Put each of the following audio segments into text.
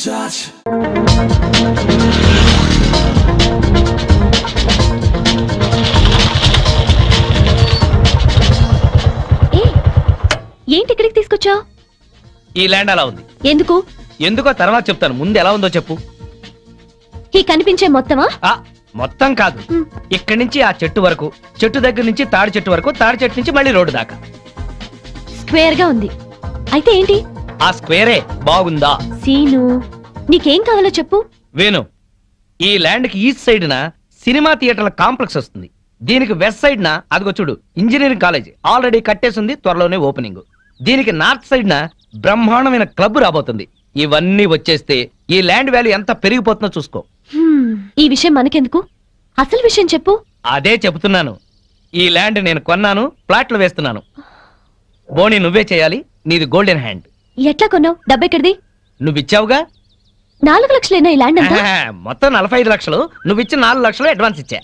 touch. ఏంటి ఇక్కడికి తీసుకొచ్చావు? ఈ ల్యాండ్ అలా ఉంది. ఎందుకు? ఎందుకో తర్వాత చెప్తాను, ముందు ఎలా ఉందో చెప్పు. ఈ కనిపించే మొత్తమా? మొత్తం కాదు, ఇక్కడి నుంచి ఆ చెట్టు వరకు, చెట్టు దగ్గర నుంచి తాడి చెట్టు వరకు, తాడి చెట్టు నుంచి మళ్ళీ రోడ్డు దాకా స్క్వేర్ గా ఉంది. అయితే ఏంటి? ఆ స్క్వేరే బాగుందా? సీను, నీకేం కావాలో చెప్పు. వేణు, ఈ ల్యాండ్ కి ఈస్ట్ సైడ్ న సినిమా థియేటర్ల కాంప్లెక్స్ వస్తుంది. దీనికి వెస్ట్ సైడ్ న అదిగో చూడు ఇంజనీరింగ్ కాలేజ్ ఆల్రెడీ కట్టేసింది, త్వరలోనే ఓపెనింగ్. దీనికి నార్త్ సైడ్ న బ్రహ్మాండమైన క్లబ్ రాబోతుంది. ఇవన్నీ వచ్చేస్తే ఈ ల్యాండ్ వాల్యూ ఎంత పెరిగిపోతుందో చూసుకో. ఈ విషయం మనకెందుకు, అసలు విషయం చెప్పు. అదే చెబుతున్నాను, ఈ ల్యాండ్ నేను కొన్నాను, ప్లాట్లు వేస్తున్నాను. బోని నువ్వే చేయాలి, నీది గోల్డెన్ హ్యాండ్. ఎట్లా కొన్నావు? డబ్బెక్కడిది? నువ్విచ్చావుగా. 4 లక్షలేనా ఈ ల్యాండ్ అంతా? మొత్తం 45 లక్షలు, నువ్విచ్చిన 4 లక్షలు అడ్వాన్స్ ఇచ్చా.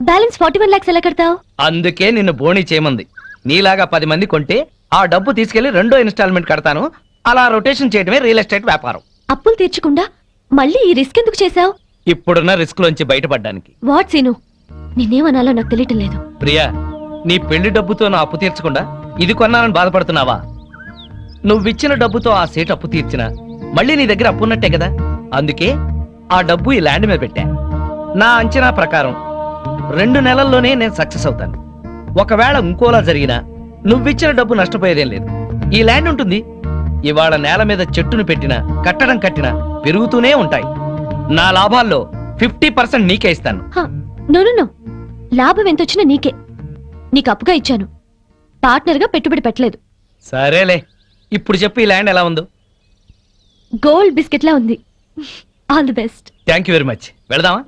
బ్యాలెన్స్ 41 lakhs ఎలా కడతావు? అందుకే నిన్ను బోని చేయమంది. నీలాగా 10 మంది కొంటే ఆ డబ్బు తీసుకెళ్లి 2వ ఇన్స్టాల్మెంట్ కడతాను. అలా రొటేషన్ చేయడమే రియల్ ఎస్టేట్ వ్యాపారం. అప్పులు తీర్చకుండా మళ్ళీ ఈ రిస్క్ ఎందుకు చేసావు? ఇప్పుడున్న రిస్క్ లోంచి బయటపడ్డానికి. వాట్ సీను, నిన్నేమనాలో నాకు తెలియటం లేదు. ప్రియా, నీ పెళ్లి డబ్బుతో నా అప్పు తీర్చకుండా ఇది కొన్నానని బాధపడుతున్నావా? నువ్విచ్చిన డబ్బుతో ఆ సీట్ అప్పు తీర్చినా మళ్ళీ నీ దగ్గర అప్పున్నట్టే కదా. అందుకే ఆ డబ్బు ఈ ల్యాండ్ మీద పెట్టా. నా అంచనా ప్రకారం 2 నెలల్లోనే నేను సక్సెస్ అవుతాను. ఒకవేళ ఇంకోలా జరిగినా నువ్విచ్చిన డబ్బు నష్టపోయేదేం లేదు. ఈ ల్యాండ్ ఉంటుంది. ఇవాళ నేల మీద చెట్టును పెట్టినా కట్టడం కట్టినా పెరుగుతూనే ఉంటాయి. నా లాభాల్లో 50% నీకే ఇస్తాను. నో, లాభం ఎంతొచ్చినా నీకే. నీకు అప్పుగా ఇచ్చాను, పార్ట్నర్ గా పెట్టుబడి పెట్టలేదు. సరేలే, ఇప్పుడు చెప్పు ఈ ల్యాండ్ ఎలా ఉందో. గోల్డ్ బిస్కెట్ లా ఉంది. All the best. Thank you very much. వెళదామా?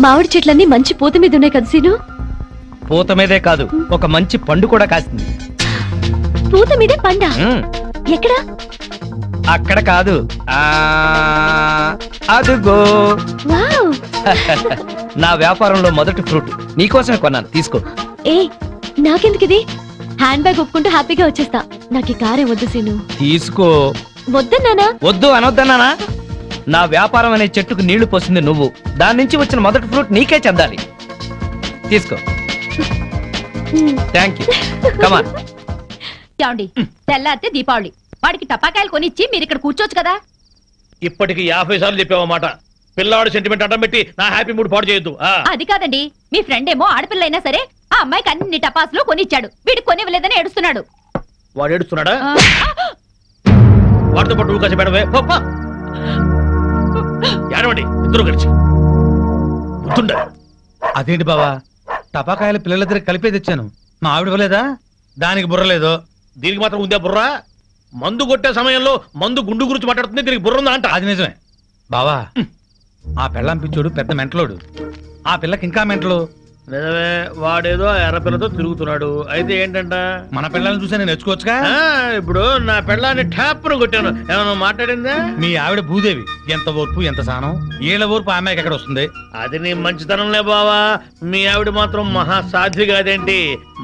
మామిడి చెట్లన్నీ మంచి పూత మీద ఉన్నాయి కదా సీను? పూత మీదే కాదు, ఒక మంచి పండు కూడా కాస్తుంది. పూత మీదే పండా? ఎక్కడ? అక్కడ కాదు, అదుగో. వావ్. నా వ్యాపారంలో మొదటి ఫ్రూట్ నీకోసమే కొన్నాను, తీసుకో. ఏ, నాకెందుకు ఇది? హ్యాండ్ బ్యాగ్ ఒప్పుకుంటూ హ్యాపీగా వచ్చేస్తా. నాకు ఈ కారే వద్దు సీను. తీసుకో. వద్దన్నానా? వద్దు అనొద్దన్నానా? నా వ్యాపారం అనే చెట్టుకు నీళ్లు పోసింది నువ్వు, దాని నుంచి వచ్చిన మొదటి ఫ్రూట్ నీకే చెందాలి. తీసుకో. Thank you. కమాన్. తెల్లారితే దీపావళి, వాడికి టపాకాయలు కొనిచ్చి మీరు ఇక్కడ కూర్చోవచ్చు కదా. ఇప్పటికి 50 సార్లు చెప్పావన్నమాట. పిల్లాడు సెంటిమెంట్ అడ్డం పెట్టి నా హ్యాపీ మూడ్ పాడు చేయొద్దు. అది కాదండి, మీ ఫ్రెండ్ ఏమో ఆడపిల్ల అయినా సరే ఆ అమ్మాయికి అన్ని టపాసులు కొనిచ్చాడు, వీడికి కొనివ్వలేదని ఏడుస్తున్నాడు. వాడు ఏడుస్తున్నాడా? వాడితో పాటు నువ్వు కాసి పెడవే. ఏడవండి ఇద్దరు కలిసి. అదేంటి బావా, టపాకాయలు పిల్లల దగ్గర కలిపే తెచ్చాను, మా ఆవిడ ఇవ్వలేదా? దానికి బుర్రలేదు. దీనికి మాత్రం ఉందే బుర్ర? మందు కొట్టే సమయంలో మందు గుండు గురించి మాట్లాడుతుంది, దీనికి బుర్ర ఉందా అంట. అది నిజమే బావా. ఆ పెళ్ళాం పిచ్చోడు పెద్ద మెంటలోడు, ఆ పిల్లకి ఇంకా మెంటలు. నిజమే, వాడేదో ఎర్రపిల్లతో తిరుగుతున్నాడు. అయితే ఏంటంట, మన పిల్లల్ని చూసి నేను నేర్చుకోవచ్చుగా. ఇప్పుడు నా పిల్లాన్ని ట్యాప్ను కొట్టాను, ఏమన్నా మాట్లాడిందా? మీ ఆవిడ భూదేవి, ఎంత ఓర్పు ఎంత సానం. ఏళ్ళ ఓర్పు ఆమెకి ఎక్కడ వస్తుంది? అది నీ మంచితనంలే బావా. మీ ఆవిడ మాత్రం మహాసాధ్వి కాదేంటి?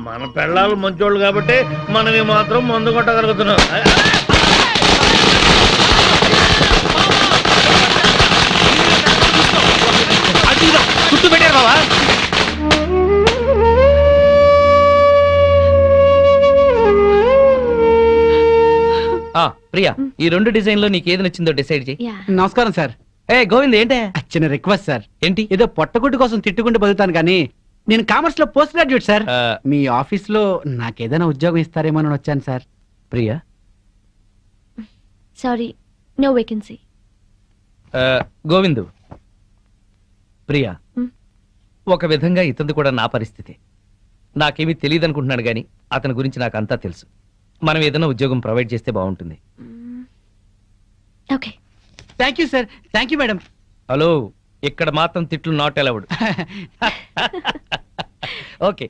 మన పిల్లలు మంచోళ్ళు కాబట్టి మనం మాత్రం మందు కొట్టగలుగుతున్నాం. చుట్టూ పెట్టారు బావా. ప్రియా, ఈ 2 డిజైన్ లో నీకు ఏది నచ్చిందో డిసైడ్ చేయి. నమస్కారం సార్. ఏ గోవింద్, ఏంటే? చిన్న రిక్వెస్ట్ సార్. ఏంటి? ఏదో పొట్టగుడ్డు కోసం తిట్టుకుంటూ బతుకుతాను కానీ నేను కామర్స్ లో పోస్ట్ గ్రాడ్యుయేట్ సార్. మీ ఆఫీస్ లో నాకేదైనా ఉద్యోగం ఇస్తారేమో అని వచ్చాను సార్. Priya, sorry, no vacancy. Govindu, Priya, ఒక విధంగా ఇతను కూడా నా పరిస్థితి. నాకేమీ తెలియదు అనుకుంటున్నాడు గాని అతని గురించి నాకు అంతా తెలుసు. మనం ఏదైనా ఉద్యోగం ప్రొవైడ్ చేస్తే బాగుంటుంది. Okay. Thank you sir. Thank you madam. Hello, ఇక్కడ మాత్రం తిట్లు నాట్ అలౌడ్. ఓకే,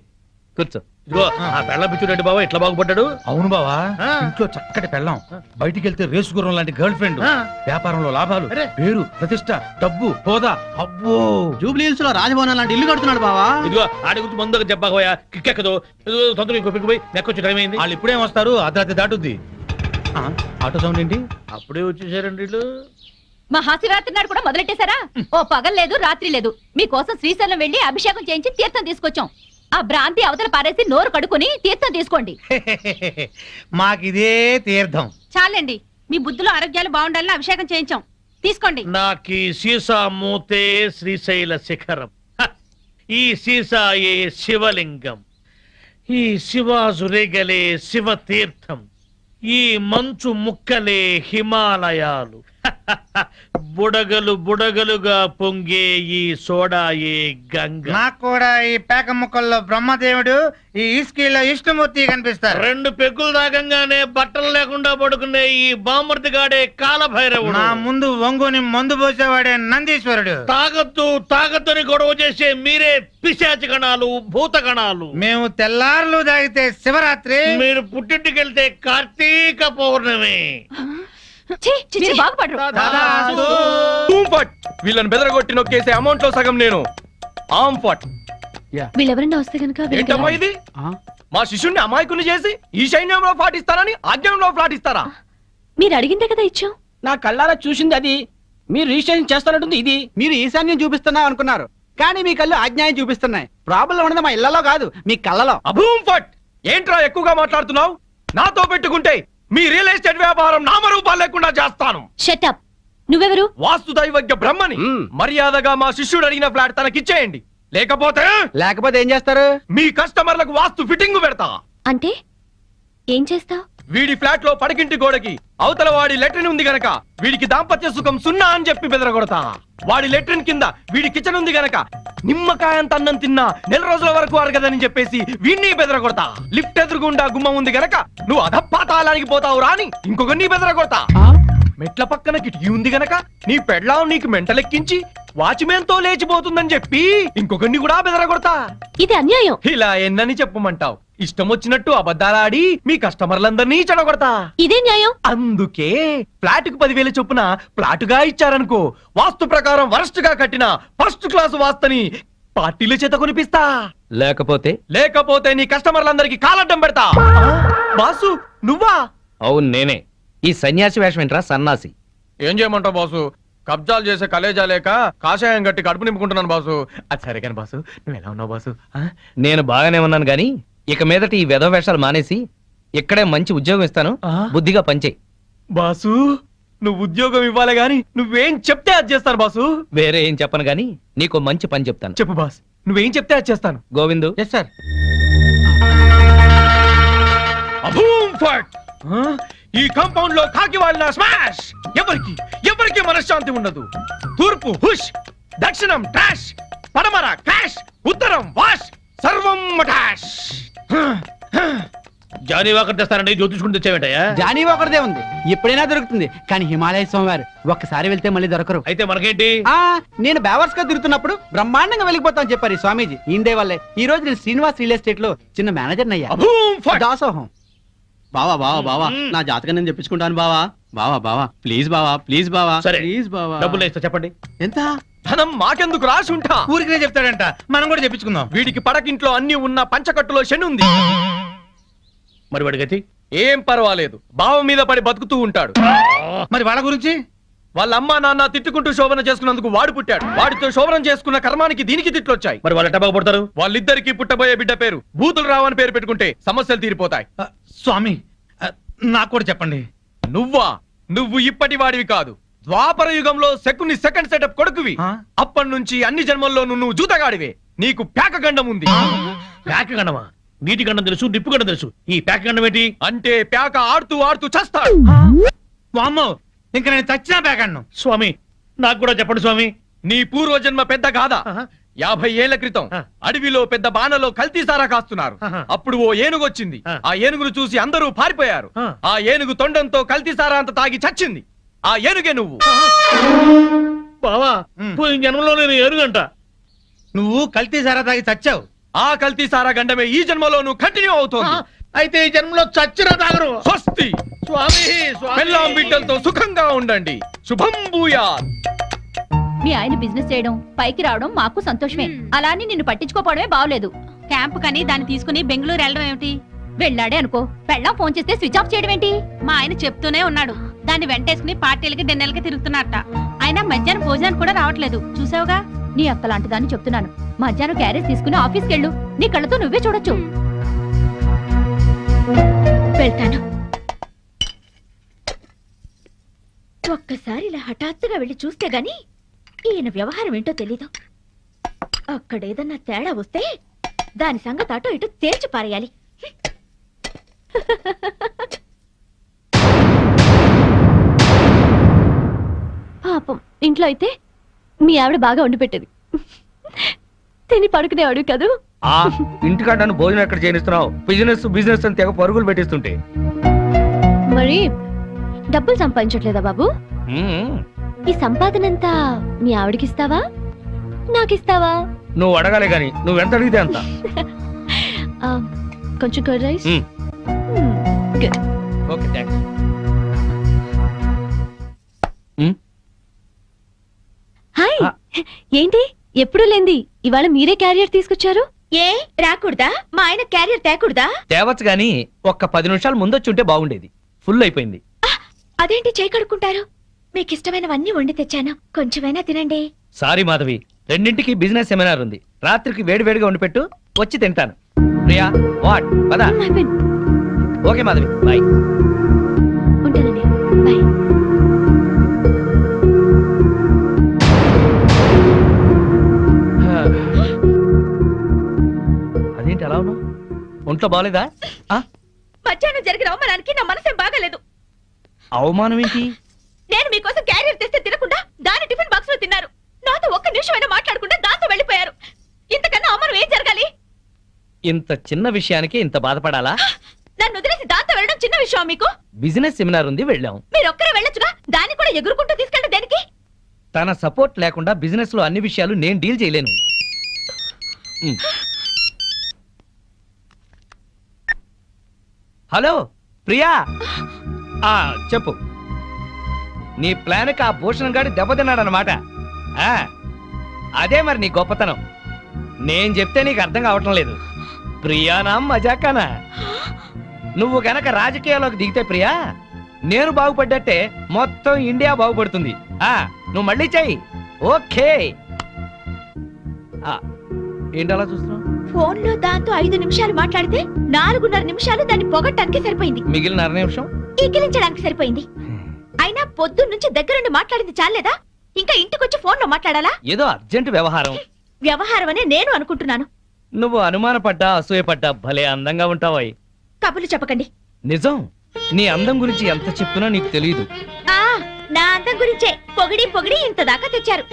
కూర్చో. ఇదిగో ఆ పెళ్ళ పిచ్చుడండి బావా ఇట్లా బాగుపడ్డాడు. అవును బావా, ఆ. ఇంట్లో చక్కటి పెళ్ళం, బయటికి వెళ్తే రేసు గుర్రం లాంటి గర్ల్ ఫ్రెండ్, ఆ. వ్యాపారంలో లాభాలు, అరే. పేరు ప్రతిష్ట, డబ్బు, హోదా. అబ్బో, జూబ్లీహిల్స్ లో రాజభవనం లాంటి ఇల్లు కడుతున్నాడు బావా. ఇదిగో ఆడి గురించి ముందుగా చెప్పకపోయా కిక్కెక్కదు. తొందరగా ఇంకో పిక్కు పోయి నెక్కొచ్చి టైం అయింది. వాళ్ళు ఇప్పుడేం వస్తారు, అర్ధరాత్రి దాటుద్ది. ఆ, ఆటో సౌండ్ ఏంటి? అప్పుడే వచ్చేసారండి వీళ్ళు. మహాశివరాత్రి నాడు కూడా మొదలెట్టేశారా? ఓ పగలు లేదు రాత్రి లేదు. మీకోసం శ్రీశైలం వెళ్లి అభిషేకం చేయించి తీర్థం తీసుకొచ్చాం. ఆ భ్రాంతి అవతల పారేసి నోరు కడుకుని తీర్థం తీసుకోండి. మాకిదే తీర్థం. చాలండి, మీ బుద్ధులు ఆరోగ్యాలు బాగుండాలని అభిషేకం చేయించాం. తీసుకోండి. నాకీ సీసా మూతే శ్రీశైల శిఖరం, హ! ఈ సీసాయే శివలింగం, ఈ శివాజురేగలే శివ తీర్థం, ఈ మంచు ముక్కలే హిమాలయాలు, బుడగలు బుడగలుగా పొంగే ఈ సోడాయే గంగ. నాకు కూడా ఈ పేక ముక్కల్లో బ్రహ్మదేవుడు, ఈ ఇస్కీలో విష్ణుమూర్తి కనిపిస్తారు. 2 పెగ్గులు తాగంగానే బట్టలు లేకుండా పడుకునే ఈ బామర్దిగాడే కాలభైరవుడు. నా ముందు వంగుని మందు పోసేవాడే నందీశ్వరుడు. తాగద్దని గొడవ చేసే మీరే పిశాచి గణాలు, భూత గణాలు. మేము తెల్లారులు తాగితే శివరాత్రి, మీరు పుట్టింటికెళ్తే కార్తీక పౌర్ణమి. మీరు బాగుపడరు. వీళ్ళని బెదరగొట్టి నొక్కేసే అమౌంట్ లో సగం నేను. వీళ్ళెవరన్నా వస్తే కనుక ఏంటమ్మా ఇది? మా శిష్యుణ్ణి అమాయకుని చేసి ఈ సైన్యంలో పాటిస్తారని ఆజ్ఞంలో పాటిస్తారా? మీరు అడిగిందే కదా ఇచ్చాం. నా కళ్ళారా చూసింది అది. మీరు రిజిస్ట్రేషన్ చేస్తానంటుంది ఇది. మీరు ఈశాన్యం చూపిస్తున్నా అనుకున్నారు, కానీ మీ కళ్ళు ఆజ్ఞాయం చూపిస్తున్నాయి. ప్రాబ్లం ఉన్నది మా ఇళ్లలో కాదు, మీ కళ్ళలో. అభూం ఫట్! ఏంట్రా ఎక్కువగా మాట్లాడుతున్నావు? నాతో పెట్టుకుంటే మీ రియల్ ఎస్టేట్ వ్యాపారం నామరూపాలు లేకుండా చేస్తాను. షటప్. నువ్వెవరు? వాస్తు దైవజ్ఞ బ్రహ్మని. మర్యాదగా మా శిష్యుడు అడిగిన ఫ్లాట్ తనకిచ్చేయండి, లేకపోతే ఏం చేస్తారు? మీ కస్టమర్లకు వాస్తు ఫిట్టింగ్ పెడతా. అంటే ఏం చేస్తావు? వీడి ఫ్లాట్ లో పడకింటి గోడకి అవతల వాడి లెట్రిన్ ఉంది గనక వీడికి దాంపత్య సుఖం 0 అని చెప్పి బెదరగొడతా. వాడి లెట్రిన్ కింద వీడి కిచెన్ ఉంది గనక నిమ్మకాయంత అన్నం తిన్నా 4 రోజుల వరకు అరగదని చెప్పేసి వీడిని బెదరగొడతా. లిఫ్ట్ ఎదురుగుండా గుమ్మం ఉంది గనక నువ్వు అధపాతాళానికి పోతావు రాని ఇంకొకరిని బెదరగొడతా. మెట్ల పక్కన కిటికీ ఉంది గనక నీ పెళ్ళాం నీకు మెంటలెక్కించి వాచ్మెన్ తో లేచిపోతుందని చెప్పి ఇంకొకరిని కూడా బెదరగొడతా. ఇది అన్యాయం. ఇలా ఎన్నని చెప్పమంటావు? ఇష్టం వచ్చినట్టు అబద్ధాలాడి మీ కస్టమర్లందరినీ చెడగొడతా. ఇదే న్యాయం. అందుకే ఫ్లాట్ కు 10,000 చొప్పున ప్లాటుగా ఇచ్చారనుకో, వాస్తు ప్రకారం వరస్ట్ గా కట్టిన ఫస్ట్ క్లాస్ వాస్తుని పార్టీల చేత కొనిపిస్తా. లేకపోతే నీ కస్టమర్లందరికి కాలడ్డం పెడతా. బాసు నువ్వా? అవును నేనే. ఈ సన్యాసి వేషం ఏంట్రా సన్నాసి? ఏం చేయమంటావు బాసు? కబ్జాలు చేసే కలేజా లేక కాషాయం గట్టి కడుపు నింపుకుంటున్నాను బాసు. అది సరే కానీ బాసు, నువ్వు ఎలా ఉన్నావు బాసు? నేను బాగానే ఉన్నాను గాని ఇక మీదట ఈ వెధవ వేషాలు మానేసి ఇక్కడే మంచి ఉద్యోగం ఇస్తాను, బుద్ధిగా పనిచేయి. బాసు నువ్వు ఉద్యోగం ఇవ్వాలి గాని నువ్వేం చెప్తే అది చేస్తాను బాసు. వేరే ఏం చెప్పను గాని నీకు మంచి పని చెప్తాను. చెప్పు బాస్, నువ్వేం చెప్తే అది చేస్తాను. గోవిందు. Yes sir. ఈ కాంపౌండ్ లో కాకి వాళ్ళ స్మాష్. ఎవరికి మనశ్శాంతి ఉండదు. తూర్పు హుష్, దక్షిణం ట్రాష్, పడమర క్రాష్, ఉత్తరం వాష్, సర్వం మటాష్. జానీ వాకర్ తెస్తానండి, జ్యోతిష్కుని తెచ్చావేంటయ్యా? జానీ ఒకరిదే ఉంది, ఎప్పుడైనా దొరుకుతుంది. కానీ హిమాలయ స్వామివారు ఒక్కసారి వెళ్తే మళ్ళీ దొరకరు. అయితే మనకేంటి? నేను బేవర్స్ గా తిరుగుతున్నప్పుడు బ్రహ్మాండంగా వెళ్ళిపోతాను చెప్పారు ఈ స్వామీజీ. ఈందే వల్లే ఈ రోజు నేను శ్రీనివాస్ రియల్ ఎస్టేట్ లో చిన్న మేనేజర్ అయ్యా. దాసోహం. బావా బావా బావా, నా జాతకం నేను చెప్పించుకుంటాను బావా. బావా బావా ప్లీజ్ బావా, ప్లీజ్ బావా, సరే ప్లీజ్ బావా. డబ్బులు ఇస్తా, చెప్పండి ఎంత? ధనం మాకెందుకు, రాసి ఉంటా. ఊరికే చెప్తాడంట, మనం కూడా చెప్పించుకుందాం. వీడికి పడకింట్లో అన్ని ఉన్న పంచకట్టులో శని ఉంది. మరి వాడి గతి? ఏం పర్వాలేదు, బావ మీద పడి బతుకుతూ ఉంటాడు. మరి వాళ్ళ గురించి? వాళ్ళ అమ్మా నాన్న తిట్టుకుంటూ శోభన చేసుకున్నందుకు వాడు పుట్టాడు. వాడితో శోభనం చేసుకున్న కర్మానికి దీనికి తిట్లొచ్చాయి. మరి వాళ్ళు ఎట్ట బాగుపడతారు? వాళ్ళిద్దరికి పుట్టబోయే బిడ్డ పేరు బూతులు రావని పేరు పెట్టుకుంటే సమస్యలు తీరిపోతాయి. స్వామి నాకు కూడా చెప్పండి. నువ్వు ఇప్పటి వాడివి కాదు, ద్వాపర యుగంలో శకుని సెకండ్ సెటప్ కొడుకువి. అప్పటి నుంచి అన్ని జన్మల్లోనూ నువ్వు జూతగాడివే. నీకు ప్యాక గండం ఉంది. ప్యాక గండమా? నీటి గండం తెలుసు, నిప్పు గండం తెలుసు, ఈ ప్యాక గండం ఏంటి? అంటే ప్యాక ఆడుతూ ఆడుతూ చస్తాడు. వామ్మో, ఇంకా నేను చచ్చినా ప్యాకన్ను. స్వామి నాకు కూడా చెప్పండి స్వామి. నీ పూర్వజన్మ పెద్ద గాథ. 50 ఏళ్ల క్రితం అడవిలో పెద్ద బాణలో కల్తీ సారా కాస్తున్నారు. అప్పుడు ఓ ఏనుగు వచ్చింది. ఆ ఏనుగును చూసి అందరూ పారిపోయారు. ఆ ఏనుగు తొండంతో కల్తీ సారా అంత తాగి చచ్చింది. ఆ ఏనుగే నువ్వు. బావా, పోయిన జన్మలో నేను ఏనుగంట. నువ్వు కల్తీ సారా తాగి చచ్చావు. ఆ కల్తీ సారా గండమే ఈ జన్మలో నువ్వు కంటిన్యూ అవుతోంది. అయితే ఈ జన్మలో చచ్చినా తాగరు. స్వస్తి. స్వామి పెళ్ళాం బిడ్డలతో సుఖంగా ఉండండి. శుభం భూయాత్. మీ ఆయన బిజినెస్ చేయడం పైకి రావడం మాకు సంతోషమే. అలాని నిన్ను పట్టించుకోపోవడమే బాగలేదు. క్యాంప్ కని దాన్ని తీసుకుని బెంగళూరు వెళ్ళడం ఏమిటి? వెళ్ళాడే అనుకో, పెళ్ళాం ఫోన్ చేస్తే స్విచ్ ఆఫ్ చేయడం ఏంటి? మా ఆయన చెప్తూనే ఉన్నాడు. దాన్ని వెంటేసుకుని పార్టీలకి డిన్నర్లకి తిరుగుతున్నట్ట. ఆయన మధ్యాహ్నం భోజనానికి కూడా రావట్లేదు. చూసావుగా? నీ అక్కలాంటి దాన్ని చెప్తున్నాను. మధ్యాహ్నం క్యారేజ్ తీసుకుని ఆఫీస్కి వెళ్ళు. నీ కళ్ళతో నువ్వే చూడొచ్చు. వెళ్తాను. ఒక్కసారి ఇలా హఠాత్తుగా వెళ్ళి చూస్తే గాని ఈయన వ్యవహారం ఏంటో తెలీదు. అక్కడేదన్నా తేడా వస్తే దాని సంగతి అటో ఇటు తేల్చి పారేయాలి. పాపం ఇంట్లో అయితే మీ ఆవిడ బాగా వండి పెట్టేది. తిని పడుకునేవాడు కదూ. ఆ ఇంటికాడ భోజనం ఎక్కడ చేయనిస్తున్నావు? బిజినెస్ బిజినెస్ అని తెగ పరుగులు పెట్టిస్తుంటే. మరి డబ్బులు సంపాదించట్లేదా బాబు? ఈ సంపాదనంతా మీ ఆవిడకిస్తావా నాకిస్తావా? నువ్వు అడగాలే గాని నువ్వెంత అడిగితే అంత. కొంచెం curd rice. Okay thanks. Hi, ఏంటి ఎప్పుడు లేంది ఇవాళ మీరే క్యారియర్ తీసుకొచ్చారు? ఏ రాకూడదా? మా ఆయన క్యారియర్ తేకూడదా? తేవచ్చు గాని ఒక్క 10 నిమిషాలు ముందొచ్చుంటే బాగుండేది. ఫుల్ అయిపోయింది. అదేంటి చేయి కడుక్కుంటారు? మీకు ఇష్టమైనవన్నీ వండి తెచ్చాను, కొంచెమైనా తినండి. సారీ మాధవి, 2ంటికి బిజినెస్ సెమినార్ ఉంది. రాత్రికి వేడి వేడిగా వండి పెట్టు, వచ్చి తింటాను. ప్రియా వాట్ పదా? Okay Madhavi, bye. ఉంటానండి, బాయ్. అదేంటి అలా ఉన్నావు? ఒంట్లో బాగలేదా? మధ్యాహ్నం జరిగిన అవమానానికి నా మనసేం బాగాలేదు. అవమానం ఏంటి? నేను మీకోసం క్యారియర్ తెస్తే తినకుండా దాని టిఫిన్ బాక్స్ లో తిన్నారు. నాతో ఒక్క నిమిషమైనా మాట్లాడకుండా దాంతో వెళ్ళిపోయారు. ఇంతకన్నా అవమానం ఏం జరగాలి? ఇంత చిన్న విషయానికి ఇంత బాధపడాలా? నన్ను వదిలేసి దాంతో వెళ్ళడం చిన్న విషయం మీకు? బిజినెస్ సెమినార్ ఉంది, వెళ్ళాం. మీరు ఒక్కరే వెళ్ళొచ్చుగా, దాన్ని కూడా ఎగురుకుంటూ తీసుకెళ్ళ దేనికి? తన సపోర్ట్ లేకుండా బిజినెస్ లో అన్ని విషయాలు నేను డీల్ చేయలేను. హలో ప్రియా, చెప్పు. నీ ప్లాన్కి ఆ భూషణ్ గాడి దెబ్బతిన్నాడనమాట. అదే మరి నీ గొప్పతనం. నేను చెప్తే నీకు అర్థం కావటం లేదు. ప్రియానా మజాకానా? నువ్వు గనక రాజకీయాల్లోకి దిగితే ప్రియా, నేను బాగుపడ్డట్టే మొత్తం ఇండియా బాగుపడుతుంది. నువ్వు మళ్ళీ చెయ్యి. ఓకే. ఏంటి అలా చూస్తున్నావు? ఫోన్ లో దాంతో 5 నిమిషాలు మాట్లాడితే 4.5 నిమిషాలు దాన్ని పొగట్టానికి సరిపోయింది. మిగిలిన 1/2 నిమిషం ఈకిలించడానికి సరిపోయింది. అయినా పొద్దున్న నుంచి దగ్గరుండి మాట్లాడింది చాలేదా? ఇంకా ఇంటికొచ్చి ఫోన్ లో మాట్లాడాలా? ఏదో అర్జెంట్ వ్యవహారం. వ్యవహారం అనే నేను అనుకుంటున్నాను. నువ్వు అనుమానపడ్డా అసూయపడ్డా భలే అందంగా ఉంటావాయి. కబుర్లు చెప్పకండి. నిజం, నీ అందం గురించి ఎంత చెప్పినా నీకు తెలియదు. నా అందం గురించే పొగిడి పొగిడి ఇంత దాకా తెచ్చారు.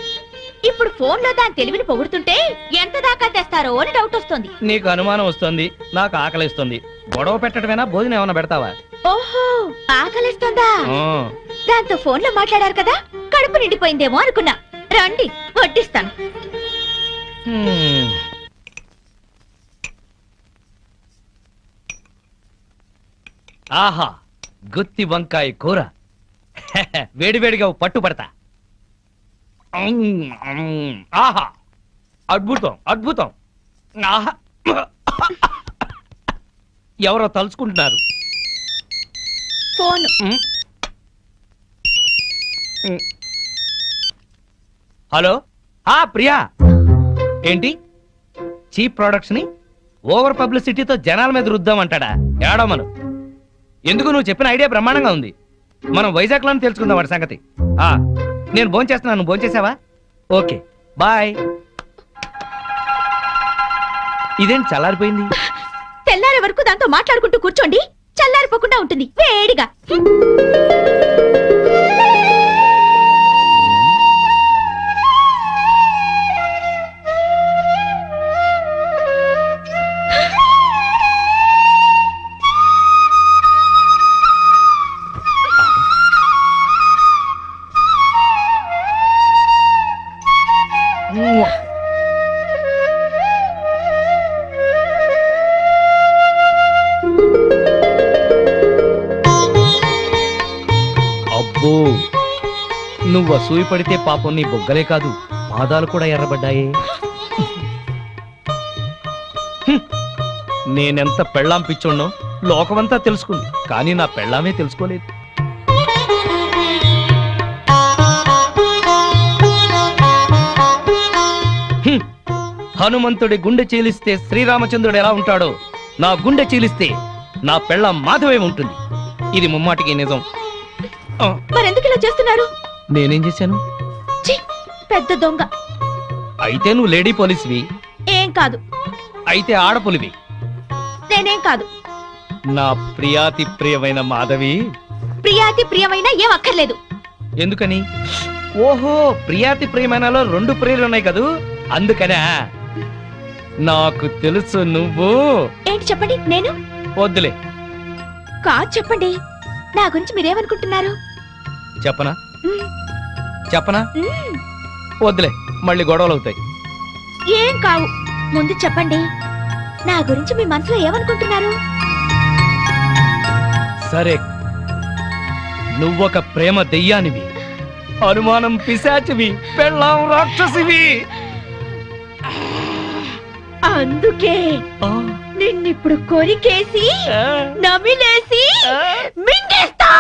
ఇప్పుడు ఫోన్ లో దాని తెలివిని పొగుడుతుంటే ఎంత దాకా తెస్తారో అని డౌట్ వస్తుంది. నీకు అనుమానం వస్తుంది, నాకు ఆకలిస్తుంది. గొడవ పెట్టడమేనా? భోజనం ఏమైనా పెడతావా? ఓహో, ఆకలిస్తుందా? దాంతో ఫోన్ లో మాట్లాడారు కదా, కడుపు నిండిపోయిందేమో అనుకున్నా. రండి వడ్డిస్తాను. ఆహా, గుత్తి వంకాయ కూర. వేడివేడిగా పట్టుపడతా. ఆహా, అద్భుతం అద్భుతం. ఆహా, ఎవరో తలుచుకుంటున్నారు. ఫోన్. హలో, ప్రియా. ఏంటి చీప్ ప్రొడక్ట్స్ ని ఓవర్ పబ్లిసిటీతో జనాల మీద రుద్దామంటాడా? ఏడమను. ఎందుకు? నువ్వు చెప్పిన ఐడియా బ్రహ్మాండంగా ఉంది. మనం వైజాగ్ లోనే తెలుసుకుందాం వాడి సంగతి. నేను భోంచేస్తున్నాను, నువ్వు భోంచేసావా? Okay bye. ఇదేంటి చల్లారిపోయింది? తెల్లారే వరకు దాంతో మాట్లాడుకుంటూ కూర్చోండి, చల్లారిపోకుండా ఉంటుంది వేడిగా. నువ్వు అసూయ పడితే పాపం నీ బొగ్గలే కాదు పాదాలు కూడా ఎర్రబడ్డాయే. నేనెంత పెళ్ళాం పిచ్చోడ్నో లోకమంతా తెలుసుకుంది, కానీ నా పెళ్ళామే తెలుసుకోలేదు. హనుమంతుడి గుండె చీలిస్తే శ్రీరామచంద్రుడు ఎలా ఉంటాడో నా గుండె చీలిస్తే నా పెళ్ళాం మాధవే ఉంటుంది. ఇది ముమ్మాటికి నిజం. మరెందుకు ఇలా చేస్తున్నారు? నేనేం చేశాను? పెద్ద దొంగ. అయితే నువ్వు లేడీ పోలీస్వి. ఏం కాదు. అయితే ఆడపులివి. నేనేం కాదు. నా ప్రియాతి ప్రియమైన మాధవి. ప్రియాతి ప్రియమైన ఏం అక్కర్లేదు. ఎందుకని? ఓహో, ప్రియాతి ప్రియమైనలో 2 ప్రియులు ఉన్నాయి కదూ, అందుకనే. నాకు తెలుసు నువ్వు. ఏంటి చెప్పండి. నేను వద్దులే. కాదు చెప్పండి. నా గురించి మీరేమనుకుంటున్నారు? చెప్పనా? చెప్పనా? వద్దులే, మళ్ళీ గొడవలు అవుతాయి. ఏం కావు. ముందు చెప్పండి, నా గురించి మీ మనసులో ఏమనుకుంటున్నారు? సరే, నువ్వొక ప్రేమ దెయ్యానివి, అనుమానం పిశాచివి, పెళ్ళాం రాక్షసివి. అందుకే నిన్నిప్పుడు కొరికేసి నమిలేసి మింగేస్తా.